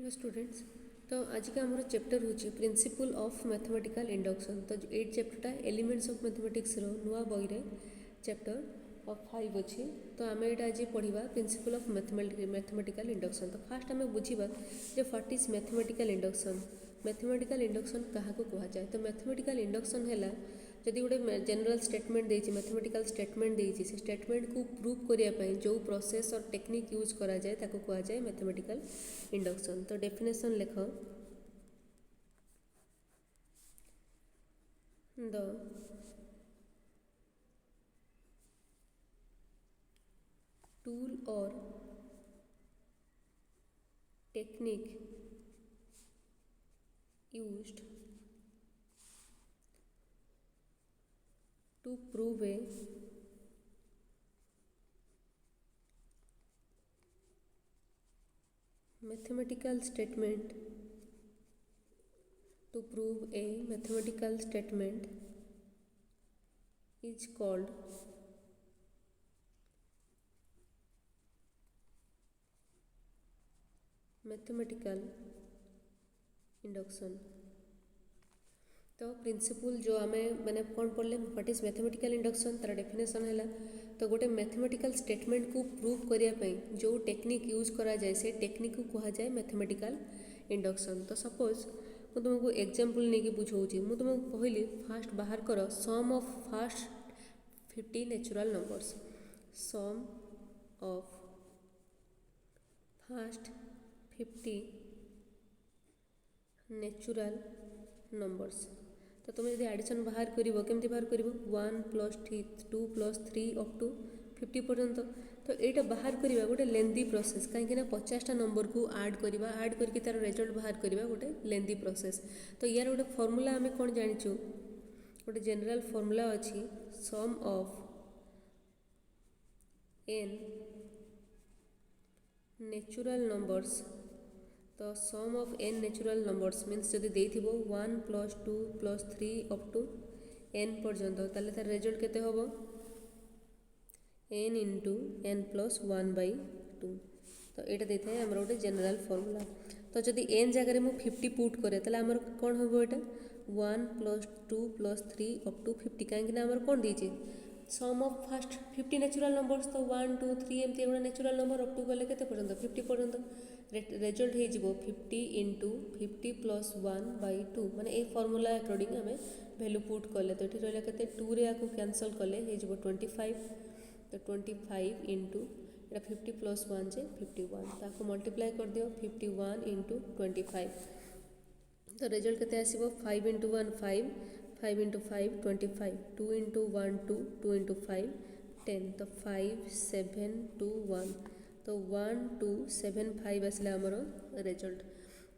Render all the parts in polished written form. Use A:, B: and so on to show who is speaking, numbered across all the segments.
A: Hello students. तो आज का हमारा चैप्टर होची प्रिंसिपल ऑफ मैथमेटिकल इंडक्शन। तो ये चैप्टरटा एलिमेंट्स ऑफ मैथमेटिक्स रो नुआ बही रे चैप्टर ऑफ 5 अच्छी। तो आम यहाँ आज पढ़ा प्रिंसिपल ऑफ मैथमेटिकल इंडक्शन। तो फास्ट आम बुझा जे what is mathematical induction. Mathematical induction क्या कह जाए। तो मैथमेटिकल इंडक्शन है जदि गोटे जनरल स्टेटमेंट देती मैथमेटिकल स्टेटमेंट देती से स्टेटमेंट को प्रूव करने जो प्रोसेस और टेक्निक यूज करा जाए ताको कहा जाए मैथमेटिकल इंडक्शन। तो डेफिनेशन लेख द टूल और technique used to prove a mathematical statement is called mathematical induction. तो प्रिंसिपल जो आम मैंने कौन पढ़ले व्हाट इज मैथमेटिकल इंडक्शन तार डेफिनेशन है। तो गोटे मैथमेटिकल स्टेटमेंट को प्रूव करने जो टेक्निक यूज करा जाए से टेक्निक को कहा जाए मैथमेटिकल इंडक्शन। तो सपोज मुझे तुमको एग्जांपल नहीं बुझाऊँगी। मुझे तुमको कहली फास्ट बाहर कर sum of first 50 natural numbers. Sum of first 50 natural numbers. तो तुम यदि एडिशन बाहर करमती बाहर कर 1 + 2 + 3 अप टू 50 पर्यंत। तो यहाँ बाहर करवा गोटे लेंदी प्रोसेस कहीं 50टा नंबर को आड करके तार रिजल्ट बाहर करवा गोटे लेंदी प्रोसेस। तो यार गोटे फॉर्मूला आम कौन जाचु गोटे जनरल फॉर्मूला अच्छी sum of n natural numbers. तो sum of n natural numbers means जदि देथि 1 + 2 + 3 अप टू n पर्यंत ताले तार रिजल्ट केते होबो n × n + 1/2। तो यहाँ देता है आमर गोटे जनरल फॉर्मूला। तो जदि n जगह मु 50 पुट करे ताले आमर कौन होबो एटा 1 + 2 + 3 अप टू 50 कहीं आमर कौन दीजिए सम ऑफ फास्ट 50 नेचुरल नंबर्स। तो 1 2 3 एमती गोटे नेचुरल नंबर अप टू गले के 50 पर्यंत रिजल्ट हो 50 × 50 + 1/2 माने ये फॉर्मूला अकॉर्डिंग आम वैल्यू पुट कले। तो ये रहा के 2 रे आपको कैंसल कले हो 25। तो 25 × 50 + 1 जे 51 ताको मल्टीप्लाई कर दियो 51 × 25। तो रिजल्ट केते आसीबो 5 × 1 5 5 × 5 25 2 × 1 2 2 × 5 10। तो 5 7 2 1 तो 1 2 7 5 आसला आमर रिजल्ट।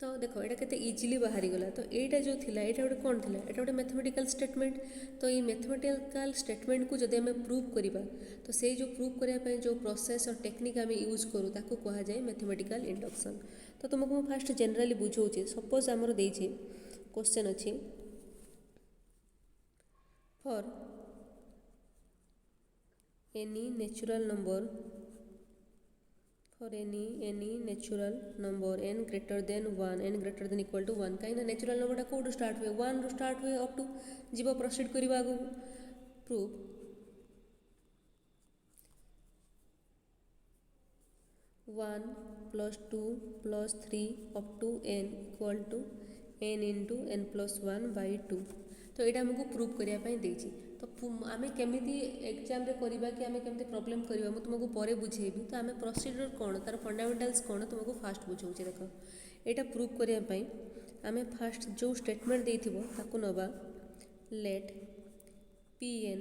A: तो देख यहाँ के इजिली बाहरी गला। तो यहाँ जो थिला यहाँ गोटे कौन थिला यहाँ गोटे मैथमेटिकल स्टेटमेंट। तो ये मैथमेटिकल स्टेटमेंट को जब आम प्रूव करवा तो से जो प्रूव करने जो प्रोसेस और टेक्निक आम यूज करूँ ताको कहा जाए मैथमेटिकल इंडक्शन। तो तुमको मैं फास्ट जनरली बुझाऊँ। सपोज आमर देछि क्वेश्चन अच्छी for any natural number any natural number n greater than 1 n greater than equal to 1 कहीं नेचुरल नंबर कौटू स्टार्ट हुए 1 रू स्टार्ट हुए अप टू जीव प्रोसीड करवा आगु proof 1 + 2 + 3 up to n equal to n × n + 1/2। तो यहाँ आमको प्रूव करने देछि। तो आम केमी एग्जाम रे करवा कि आम केमी प्रॉब्लम करवा मुझे तुमको पर बुझेबी। तो आम प्रोसीजर कौन तार फंडामेंटल्स कौन तुमको फास्ट बुझाऊँ। देख यहाँ प्रूव करने आम फास्ट जो स्टेटमेंट देथिबो ताको नबा let Pn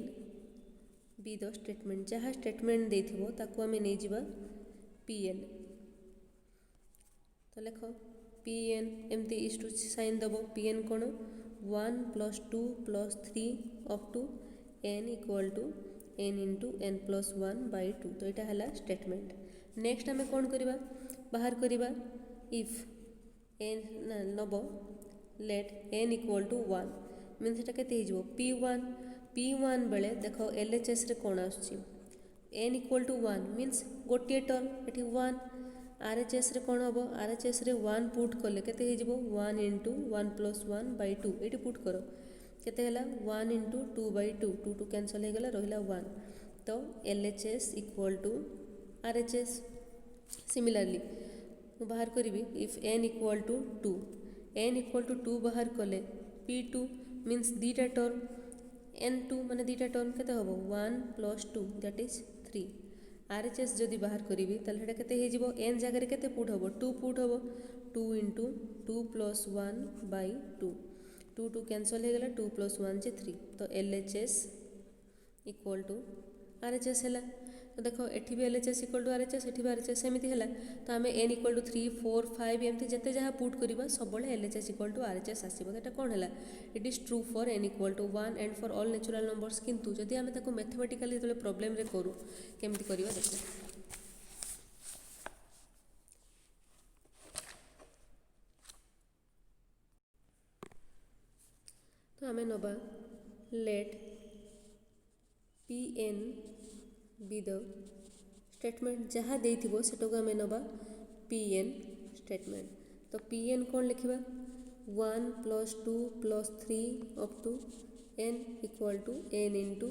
A: be the statement जहाँ स्टेटमेंट देथिबो ताको आम नहीं जिबा Pn। तो लेख Pn एमती इस टू साइन दबो Pn कौन 1 + 2 + 3 up to n equal to n × n + 1/2। तो यहाँ है स्टेटमेंट। नेक्स्ट आम कौन करवा बाहर करवा इफ n नब let n equal to 1 means एटा केते हो P1 बेले देख LHS रे कौन आसुची n इक्वल टू 1 मीन्स गोटे टर्म ये 1 RHS रे कौन हम RHS रे 1 पुट कले केते हो 1 इंटू 1 प्लस 1 बै 2 ये पुट कर केते हला 1 इंटू 2 बै 2 2 2 कैंसल हो गला रहिला 1 तो LHS equal to RHS। Similarly बाहर करी if n equal to 2 n equal to 2 बाहर कले P2 मीन्स दीटा टर्म n2 माने दीटा टर्म केते हो 1 प्लस 2 दैट इज 3। RHS जदि बाहर करी ताले हेटा केते हे जिवो n जगह केते पुट हो 2 पुट हो 2 इंटू 2 प्लस 1 बै 2 2 2 कैंसल हो गला 2 प्लस 1 जे 3 तो LHS इक्वल टू RHS है। तो देखो एठी भी LHS इक्वल टू RHS एठी भी RHS सेमती है तो आम n इक्वल टू 3 4 5 एमती जिते जहाँ पुट करवा सब LHS इक्वल टू RHS आसो। तो कौन है it is true for n equal to 1 and for all natural numbers किंतु जदि आम मैथमेटिकली जो प्रॉब्लम रे करूँ केमती करवा देखो। तो आम नवा let Pn be the statement जहाँ देथिबो सेटो आम नवा Pn स्टेटमेंट। तो Pn कौन लिखा 1 plus 2 plus 3 up to n equal to n into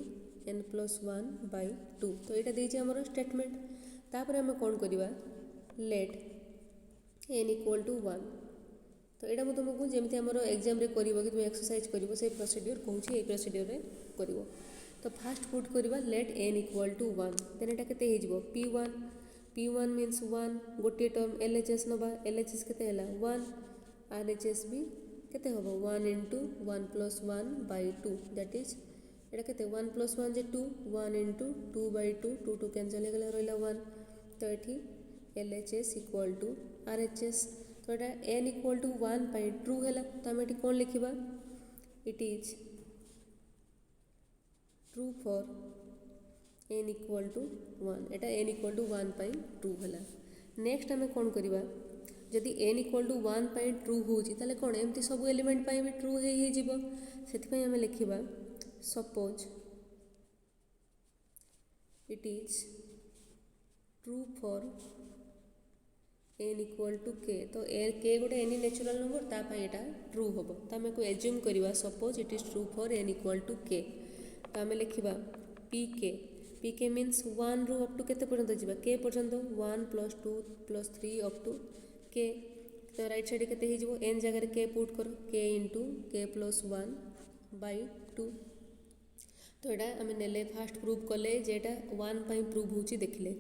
A: n plus 1 by 2 तो यहाँ देछि हमर स्टेटमेंट। तापर आम कौन करवा लेट n इक्वल टू 1 तो यहाँ मुझे तुमको जमी आम एग्जाम कर कि तुम एक्सरसाइज कर से प्रोसीड्यूर कहूँ ये प्रोसीड्यूर कर। तो फास्ट पुट करवा let n equal to 1 then एटा केते हो P1 मीन्स 1 गोटे टर्म LHS नवा LHS केते हला 1 RHS भी केते होबो 1 into 1 plus 1 by 2 that is एटा केते 1 plus 1 J 2 1 into 2 by 2 2 2 cancel हो गला रहिला 1 तो एठी LHS इक्वल टू RHS। तो एटा n इक्वल टू 1 बै ट्रू हला तो हम एठी कोन लिखिबा it is true for n equal to 1 एटा n इक्वल टू 1 पाई ट्रू हला। नेक्स्ट आम कौन करवा जदि n इक्वल टू 1 पाई ट्रू होची ताले कौन एमती सब एलिमेंट पाई भी ट्रू हे जिवो सेति आम लिखिबा suppose it is true for n equal to k तो k गोटे एनी नेचुरल नंबर ता पाई एटा ट्रू होबो तो आम को एज्यूम करवा suppose it is true for n equal to k तो आम लिखा pk मीन्स 1 रु अप टू केते पर्यंत जीवा k पर्यंत 1 plus 2 plus 3 up to k तो राइट साइड केते हो n जगह k पुट कर k into k plus 1 by 2 तो यहाँ आम ने फास्ट प्रूव कले जेटा 1 पाई प्रूव होची देखले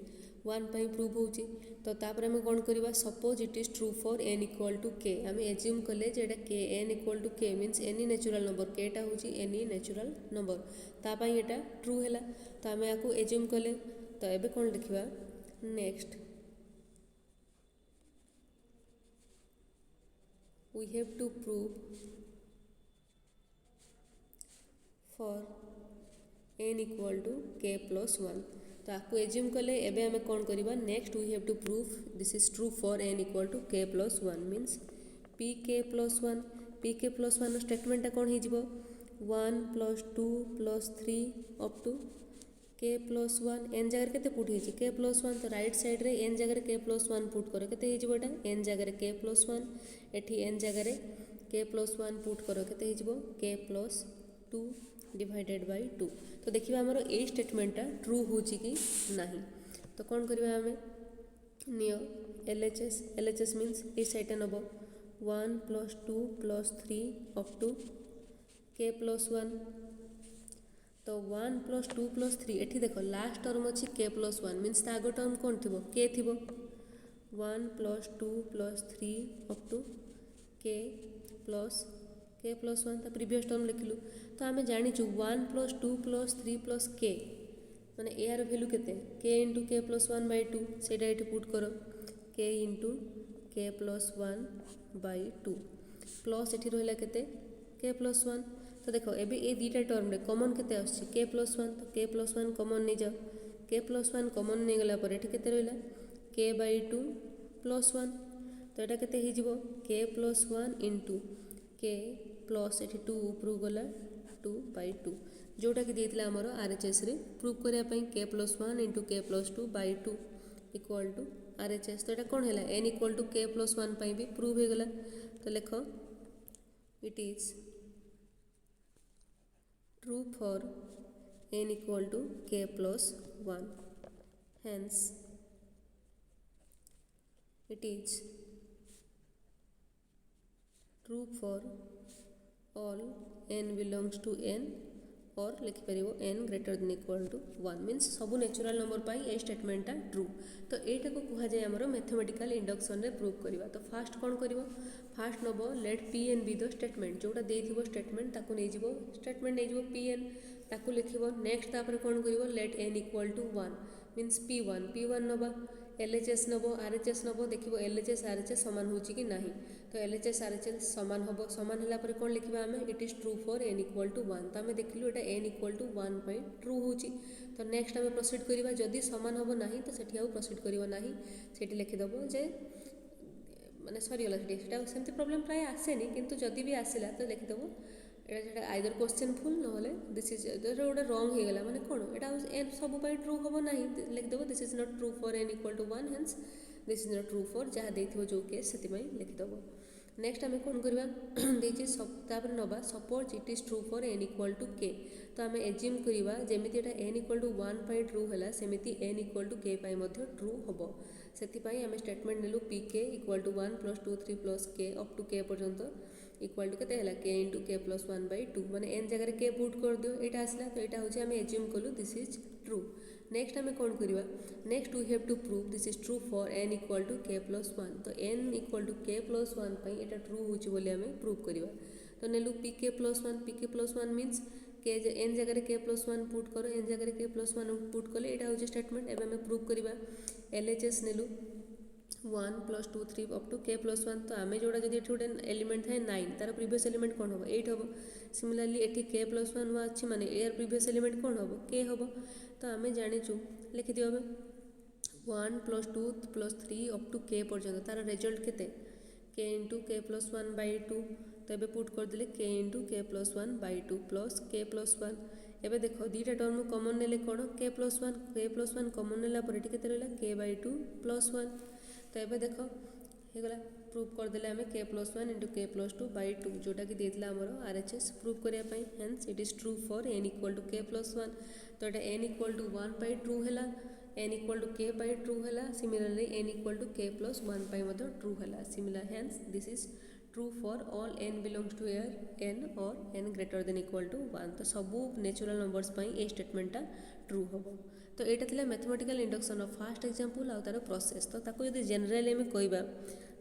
A: 1 पाई प्रूव होची तो तापर आम कौन करवा suppose it is true for n equal to k आम एज्यूम कले जेटा k n equal to k means any natural number kटा होची एनी नेचुरल नंबर तापाई एटा ट्रू हैला तो आम या एज्यूम कले तो एबे कौन लिखा next we have to prove for n equal to k plus 1 तो आपको एज्यूम कले एबे आम कौन करवा next we have to prove this is true for n equal to k plus 1 means pk plus 1 स्टेटमेंटा कौन हो 1 plus 2 plus 3 up to k plus 1 n जगह केते पुट होची k प्लस 1 तो राइट साइड रे n जगह k प्लस 1 पुट करो केते हो एटा n जगह k प्लस 1 एठी n जगह k प्लस 1 पुट करो केते हो k प्लस 2 डिवाइडेड बाय 2 तो देखिबा हमरो ए स्टेटमेंटा ट्रू होची कि नाही तो कौन करबा हमें नियो LHS मीन्स ए साइड नबो 1 plus 2 plus 3 up to k plus 1 तो 1 प्लस 2 प्लस 3 एठी देखो लास्ट टर्म अच्छी k प्लस 1 मीन्स आगो टर्म कौन थी k थी 1 plus 2 plus 3 up to k plus 1 तो प्रीवियस टर्म लिखलु तो आम जाचु 1 प्लस 2 प्लस 3 प्लस k माने यार भैल्यू केते k into k plus 1 by 2 से पुट कर k into k plus 1 by 2 plus एठी रहिला केते k प्लस 1 तो देखो एबे ए दीटा टर्म रे कॉमन केते आछि k प्लस 1 तो k प्लस 1 कॉमन नहीं जाओ k प्लस 1 कॉमन नहीं गला पर एठी केते रहिला k बै 2 प्लस 1 तो एटा केते ही जिवो k plus 1 into k plus एठी 2 ऊपर गला 2 बै 2 जोटा कि देइतला हमरो RHS रे प्रूव करिया पई k plus 1 into k plus 2 by 2 equal to RHS तो यहाँ कौन है n equal to k plus 1 पाई भी प्रूव हो गला तो लिख it is true for n equal to k plus 1 hence it is true for all n belongs to n और लिखिपर n greater than equal to 1 means सबू natural number पाई ए स्टेटमेंटा ट्रू तो यहाँ को कहुए आमर मैथमेटिकल इंडक्शन रे प्रूव करवा तो फास्ट कौन कर फास्ट नब let P N be the statement जोटा देथिबो स्टेटमेंट ताकू नहीं जीवो स्टेटमेंट नहीं जीवो पी एन ताकू लिखिबो नेक्स्ट तापर कौन करिवो let n equal to 1 means p1 नबा LHS नब RHS नब देखिबो LHS RHS समान होची कि नाही तो LHS RHS समान होबो समान हला पर कौन लिखिबा हमें it is true for n equal to 1 तो हमें देखिलु एटा n इक्वल टू 1 पई ट्रू होची तो नेक्स्ट हमें प्रोसीड करिबा जदी समान होबो नाही तो सेठी आउ प्रोसीड करिवो नाही सेठी लिखि दबो जे माने सॉरी गला सेटा सेमती प्रॉब्लम प्राय आसेनी किंतु जदी भी आसिला तो लिखि दबो एटा जेटा आइदर क्वेश्चन फुल नहले दिस इज गोटे रॉन्ग हो गला माने कोन एटा एन सब पाई ट्रू होबो नाही लिखि दबो this is not true for n equal to 1 hence this is not true for जहा देथिबो जो केस सेति पई लिखि दबो नेक्स्ट आम कौन करवा देछि तापर नबा suppose it is true for n equal to k तो आम एज्यूम करवा जेमिति एटा n इक्वल टू 1 पाई ट्रू हैला सेमिति n इक्वल टू k पाई मध्य ट्रू होबो सेति पाई आम स्टेटमेंट नेलु pk equal to 1 plus 2 3 plus k up to k पर्यंत इक्वल टू केते हैला k into k plus 1 by 2 माने n जगह k पुट कर दियो एटा आसला तो एटा होछि आम एज्यूम कलु दिस इज ट्रू नेक्स्ट आम कौन करवा next we have to prove this is true for n equal to k plus 1 तो n equal to k plus 1 पाई एटा ट्रू होछि बोली आम प्रूव करवा तो नेलु pk plus 1 means k n जगह k प्लस 1 पुट करो n जगह k प्लस 1 पुट कले एटा होछि स्टेटमेंट एबे आम प्रूव करवा LHS नेलु 1 plus 2 3 up to k plus 1 तो आम जोड़ा जब गोटे एलिमेंट थाए 9 तार प्रीवियस एलिमेंट कौन हम 8 हम सिमिलरली एटी k प्लस 1 अच्छी माने यार प्रीवियस एलिमेंट कौन हम k हम तो आम जाचु लिखिद 1 plus 2 plus 3 up to k पर्यंत तार रिजल्ट केते k into k plus 1 by 2 तो ये पुट करदे k into k plus 1 by 2 plus k plus 1 एबे देख दीटा टर्म कमन नेले कौन k प्लस 1 कमन नेला पर एटी केते रहला k बाई 2 प्लस 1 तो ये देख होगला प्रूव करदे आम k plus 1 into k plus 2 by 2 जोटा कि देता आमर RHS प्रूव करने hence it is true for n equal to k plus 1 तो ये n इक्वल टू 1 पाई ट्रू है n इक्वल टू k पाई ट्रू है similarly n equal to k plus 1 पाई ट्रू है similar hence this is true for all n belongs to एयर n और n greater than equal to 1 तो सबू नेचुरल नंबर्स ए स्टेटमेंटा ट्रू हम तो यहाँ था mathematical induction of fast example आउ तार प्रोसेस तो ताको यदि जनरली आम कहवा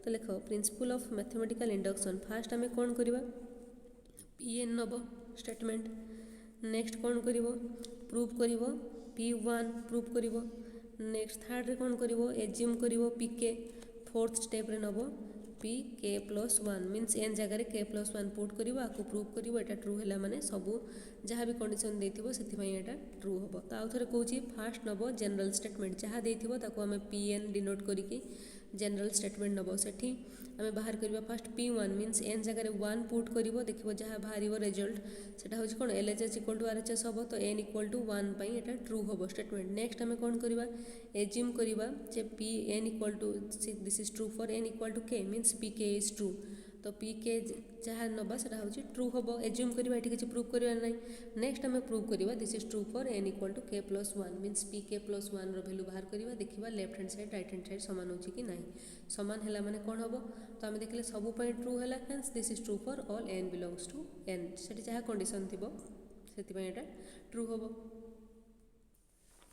A: तो लिख principal of mathematical induction fast आम कौन करवा pn नब स्टेटमेंट नेक्स्ट कौन कर प्रूव कर p1 प्रूव कर नेक्स्ट थर्ड रे कौन कर एज्यूम कर pk फोर्थ स्टेप रे नब pk प्लस 1 मीन्स n जगह k प्लस 1 पुट कर प्रूव कर एटा ट्रू है माने सबू जहाँ भी कंडीशन देथिबो सेथिपई एटा ट्रू होबो तो आउ थरे कहूची फास्ट नबो जनरल स्टेटमेंट जहाँ देथिबो ताको हमें pn डिनोट करिकी जनरल स्टेटमेंट नबो सेठी आम बाहर करवा फास्ट p1 मीन्स n जगह 1 पुट करिवो देखिबो जहाँ बाहरिवो रिजल्ट सेटा होची कोन LHS इक्वल टू RHS होबो तो n इक्वल टू 1 पई एटा ट्रू होबो स्टेटमेंट नेक्स्ट आम कौन करवा एज्यूम करवा जे pn equal to this is true for n equal to k means pk is true तो pk जहाँ नबा सेटा होची ट्रू होबो एज्यूम करवा एठी किछि प्रूव करवा नै नेक्स्ट आम प्रूव करवा this is true for n equal to k plus 1 means pk plus 1 रो वैल्यू बाहर करवा देखिबा left hand side right hand side समान होची कि नाही समान हैला माने कोन होबो तो आम देखले सबू पई ट्रू हैला hence this is true for all n belongs to n सेठी जहाँ कंडीशन थिबो सेति पई एटा ट्रू होबो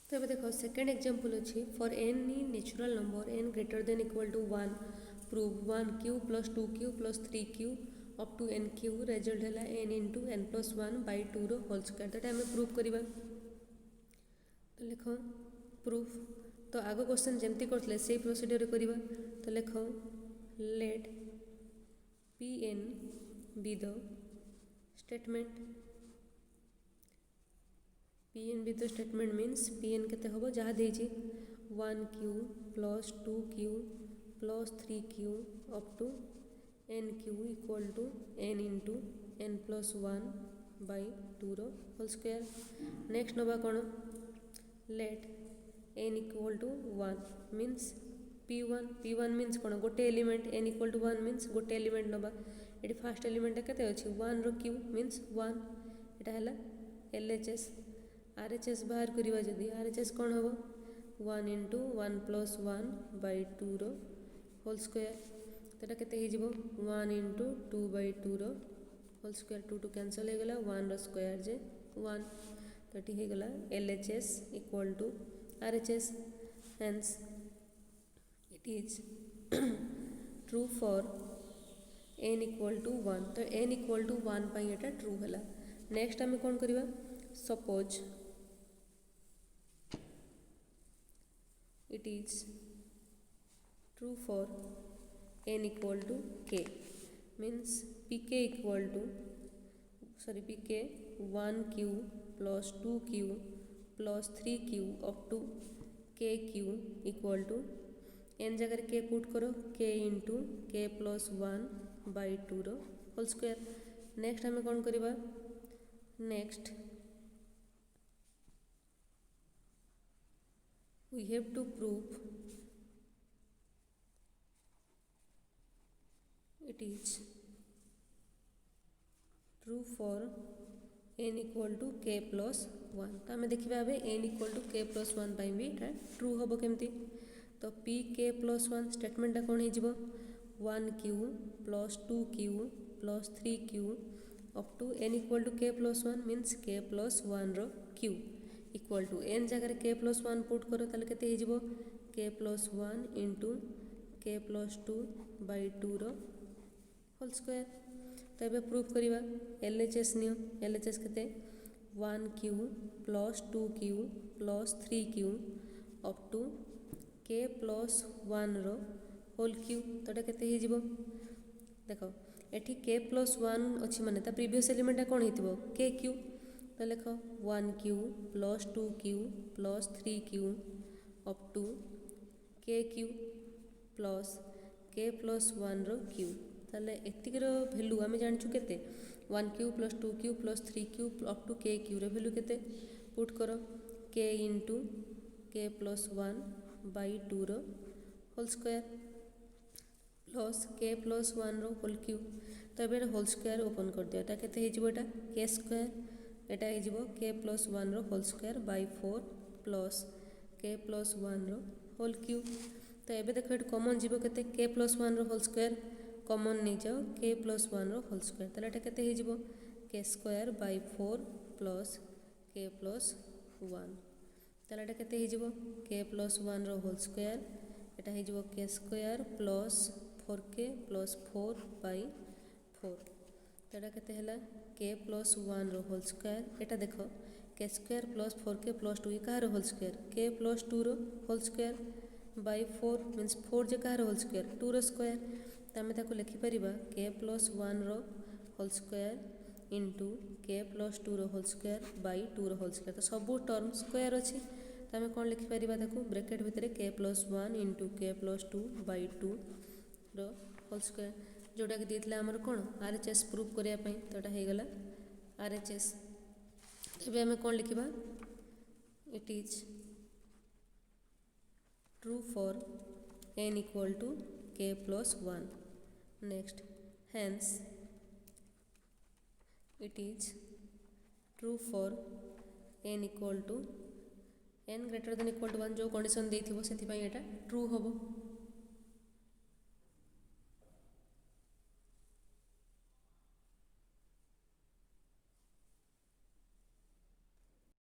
A: तो ये देखो सेकेंड एग्जांपल अछि for any natural number n greater than equal to 1 prove 1q plus 2q plus 3q up to nq result हैला n into n plus 1 by 2 रो होल स्क्वायर तो आम प्रूव करवा तो लिख प्रूफ तो आग क्वेश्चन जमती करते से प्रोसीडियर करवा तो लिख let pn be the statement pn be the statement means pn केते होबो जहाँ देछि 1q plus 2q plus 3q up to nq equal to n into n plus 1 by 2 रो होल स्क्वायर नेक्स्ट नबा कौन let n equal to 1 means p1 means कौन गोटे element n equal to 1 मीन्स गोटे एलिमेंट नवा ये फास्ट एलिमेंट केते अछि 1 रो q मीन्स 1 एटा हला LHS RHS बाहर करिवा जदी RHS कौन होबो 1 into 1 plus 1 by 2 रो होल स्क्वायर तेटा केते हे जिवो 1 into 2 by 2 रो होल स्क्वायर 2 कैंसिल हो गला 1 रो स्क्वायर जे 1 तो हे गला LHS equal to RHS hence it is true for n equal to 1 तो n equal to 1 पाई एटा ट्रू हला नेक्स्ट आमे कोन करिवा suppose it is true for n equal to k means pk equal to pk 1q plus 2q plus 3q up to kq equal to n जगह k put करो k into k plus 1 by 2 रो whole square next हमें कौन करिवा next we have to prove it is true for n equal to k plus 1 तो हमें देखिबा अबे n equal to k plus 1 पाई भी एटा ट्रू होबो केमती तो p k plus 1 स्टेटमेंट कौन हो जिवो 1q plus 2q plus 3q up to n equal to k plus 1 means k plus 1 रो q इक्वल टू n जगह k plus 1 पुट करो ताले केते हे जिवो k plus 1 into k plus 2 by 2 रो होल स्क्वायर तो एबे प्रूफ करिवा LHS नियो LHS केते 1q plus 2q plus 3q up to k plus 1 रो होल q तो एटा केते हे जिवो देखो एठी k plus 1 अछि माने ता प्रीवियस एलिमेंट कोन हेतिबो kq तो लिख 1q plus 2q plus 3q up to kq plus k plus 1 रो q ताले एतिक रो वैल्यू आमे जानछु केते 1q plus 2q plus 3q up to kq रो वैल्यू केते पुट करो k into k plus 1 by 2 रो whole square plus k plus 1 रो whole q तो एबे होल स्क्वायर ओपन कर दिया एटा केते हे जिवो एटा k स्क्वायर एटा हे जिवो k plus 1 रो whole square by 4 plus k plus 1 रो होल q तो एबे देखो एट कॉमन जिवो केते k plus 1 रो होल स्क्वायर कॉमन नै जाओ k plus 1 रो होल स्क्वायर तले एटा केते हे जिवो k square by 4 plus k plus 1 तले एटा केते हे जिवो k plus 1 रो होल स्क्वायर एटा हे जिवो k square plus 4k plus 4 by 4 तेटा केते हला k plus 1 रो होल स्क्वायर एटा देखो k square plus 4k plus 2 का रो होल स्क्वायर k plus 2 रो होल स्क्वायर by 4 मींस 4 जे का रो होल स्क्वायर 2 रो स्क्वायर त हमें ताको लिखि परिबा k plus 1 रो whole square into k plus 2 रो होल स्क्वायर by 2 रो होल स्क्वायर तो सब टर्म स्क्वायर अछि त हमें कोन लिखि परिबा ताको ब्रैकेट भितरे k plus 1 into k plus 2 by 2 रो होल स्क्वायर जोटा कि देतला हमर कोन RHS प्रूफ करिया पई तो एटा हे गला RHS एबे हमें कोन लिखिबा it is true for n equal to k plus 1 next hence it is true for n equal to n greater than equal to 1 जो कंडीशन देथिबो सेति पई एटा ट्रू होबो